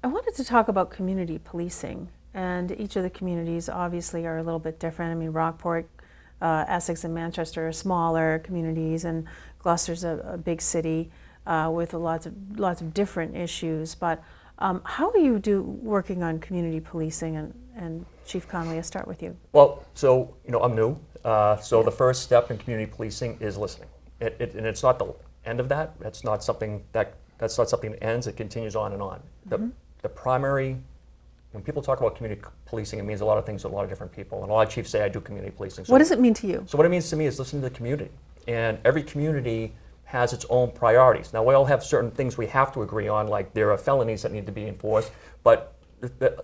I wanted to talk about community policing, and each of the communities obviously are a little bit different. I mean, Rockport, Essex, and Manchester are smaller communities, and Gloucester's a big city with lots of different issues. But how are you working on community policing? And Chief Connolly, I'll start with you. Well, so I'm new. So the first step in community policing is listening, and it's not the end of that. That's not something that ends. It continues on and on. The primary, when people talk about community policing, it means a lot of things to a lot of different people. And a lot of chiefs say, I do community policing. So what does it mean to you? So what it means to me is listening to the community. And every community has its own priorities. Now, we all have certain things we have to agree on, like there are felonies that need to be enforced. But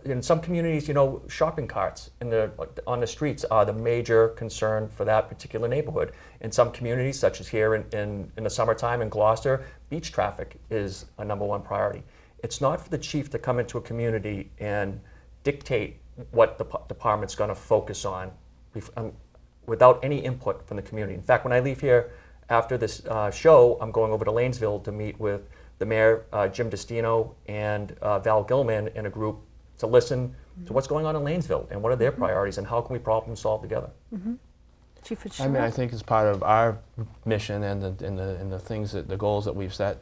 in some communities, shopping carts on the streets are the major concern for that particular neighborhood. In some communities, such as here in the summertime in Gloucester, beach traffic is a #1 priority. It's not for the chief to come into a community and dictate what the department's going to focus on without any input from the community. In fact, when I leave here after this show, I'm going over to Lanesville to meet with the mayor, Jim Destino, and Val Gilman in a group to listen to what's going on in Lanesville and what are their priorities and how can we problem solve together. Chief I mean, I think it's part of our mission and the things the goals that we've set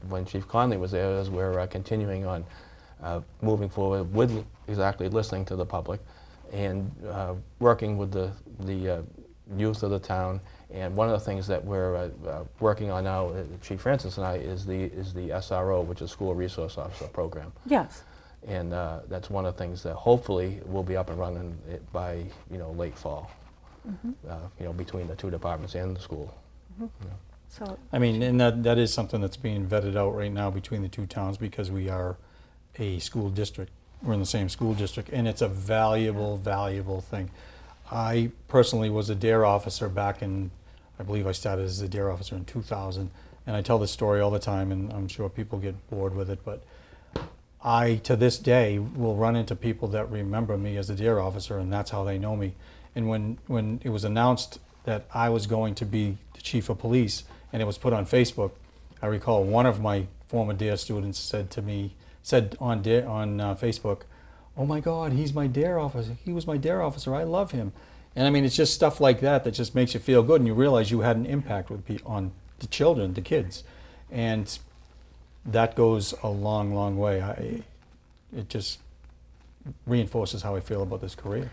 when Chief Conley was there, is we're continuing on moving forward with exactly listening to the public and working with the youth of the town. And one of the things that we're working on now, Chief Francis and I, is the SRO, which is School Resource Officer Program. Yes. And that's one of the things that hopefully will be up and running by late fall. Between the two departments and the school. So, I mean, and that is something that's being vetted out right now between the two towns, because we are a school district. We're in the same school district, and it's a valuable thing. I personally was a DARE officer back in, I believe I started as a DARE officer in 2000, and I tell this story all the time, and I'm sure people get bored with it, but I, to this day, will run into people that remember me as a DARE officer, and that's how they know me. And when it was announced that I was going to be the chief of police, and it was put on Facebook, I recall one of my former DARE students said on Facebook, "Oh my God, he's my DARE officer. He was my DARE officer. I love him." And I mean, it's just stuff like that that just makes you feel good, and you realize you had an impact on the children, the kids, and that goes a long way. It just reinforces how I feel about this career.